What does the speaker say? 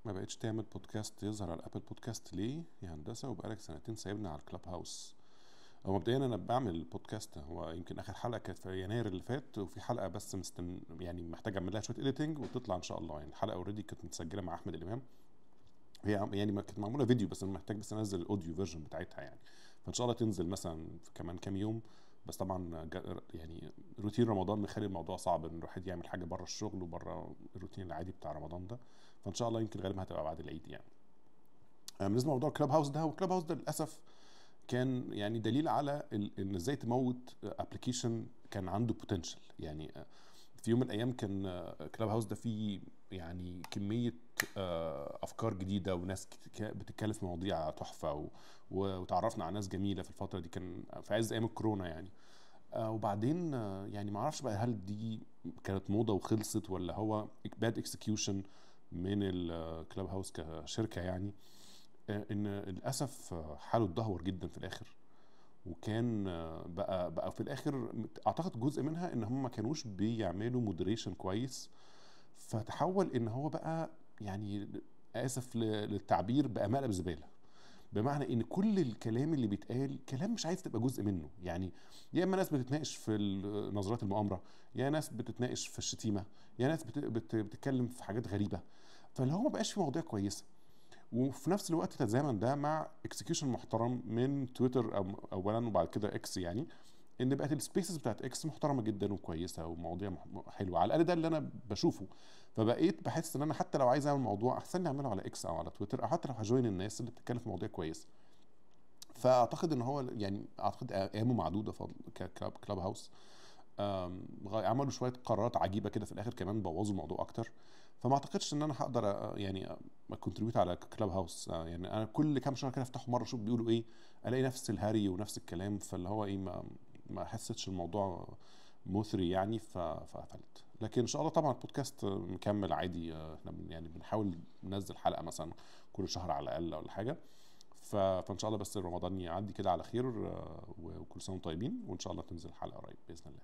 ما بقتش تعمل بودكاست يظهر على ابل بودكاست ليه يا هندسه وبقالك سنتين سايبنا على الكلاب هاوس؟ هو مبدئيا انا بعمل بودكاست، هو يمكن اخر حلقه كانت في يناير اللي فات، وفي حلقه بس يعني محتاج اعمل لها شويه اديتنج وتطلع ان شاء الله. يعني الحلقه اوريدي كانت متسجله مع احمد الامام، هي يعني ما كانت معموله فيديو، بس انا محتاج بس انزل الاوديو فيرجن بتاعتها يعني. فان شاء الله تنزل مثلا في كمان كام يوم. بس طبعا يعني روتين رمضان مخلي الموضوع صعب ان الواحد يعمل حاجه بره الشغل وبره الروتين العادي بتاع رمضان ده. فان شاء الله يمكن غالبا هتبقى بعد العيد يعني. بالنسبه لموضوع الكلاب هاوس ده، والكلاب هاوس ده للاسف كان يعني دليل على ان ازاي تموت ابلكيشن كان عنده بوتنشال يعني. في يوم من الايام كان كلاب هاوس ده فيه يعني كميه افكار جديده، وناس بتتكلم في مواضيع تحفه وتعرفنا على ناس جميله في الفتره دي، كان في عز ايام الكورونا يعني. وبعدين يعني ما اعرفش بقى هل دي كانت موضه وخلصت، ولا هو باد اكسكيوشن من الكلاب هاوس كشركه يعني. ان للاسف حاله اتدهور جدا في الاخر. وكان بقى في الاخر اعتقد جزء منها ان هم ما كانوش بيعملوا مودريشن كويس، فتحول ان هو بقى يعني اسف للتعبير بقى مقلب زباله. بمعنى ان كل الكلام اللي بيتقال كلام مش عايز تبقى جزء منه يعني. يا اما ناس بتتناقش في نظريات المؤامره، يا ناس بتتناقش في الشتيمه، يا ناس بتتكلم في حاجات غريبه. فاللي هو ما بقاش في مواضيع كويسه. وفي نفس الوقت تتزامن ده مع اكسكيوشن محترم من تويتر اولا وبعد كده اكس يعني. ان بقت السبيسز بتاعت اكس محترمه جدا وكويسه ومواضيع حلوه، على الاقل ده اللي انا بشوفه. فبقيت بحس ان انا حتى لو عايز اعمل موضوع احسن لي اعمله على اكس او على تويتر، او حتى لو هجوين الناس اللي بتتكلم في مواضيع كويسه. فاعتقد ان هو يعني اعتقد ايامه معدوده فضل كلاب هاوس. عملوا شويه قرارات عجيبه كده في الاخر، كمان بوظوا الموضوع اكتر. فما اعتقدش ان انا هقدر يعني كونتريبيوت على كلاب هاوس. يعني انا كل كام شهر كده افتحه مره اشوف بيقولوا ايه، الاقي نفس الهري ونفس الكلام، فاللي هو ايه ما حسيتش الموضوع مثري يعني. فقفلت. لكن ان شاء الله طبعا البودكاست مكمل عادي. احنا يعني بنحاول ننزل حلقه مثلا كل شهر على الاقل ولا حاجه. فان شاء الله بس رمضان يعدي كده على خير، وكل سنه وانتم طيبين، وان شاء الله تنزل حلقه قريب باذن الله.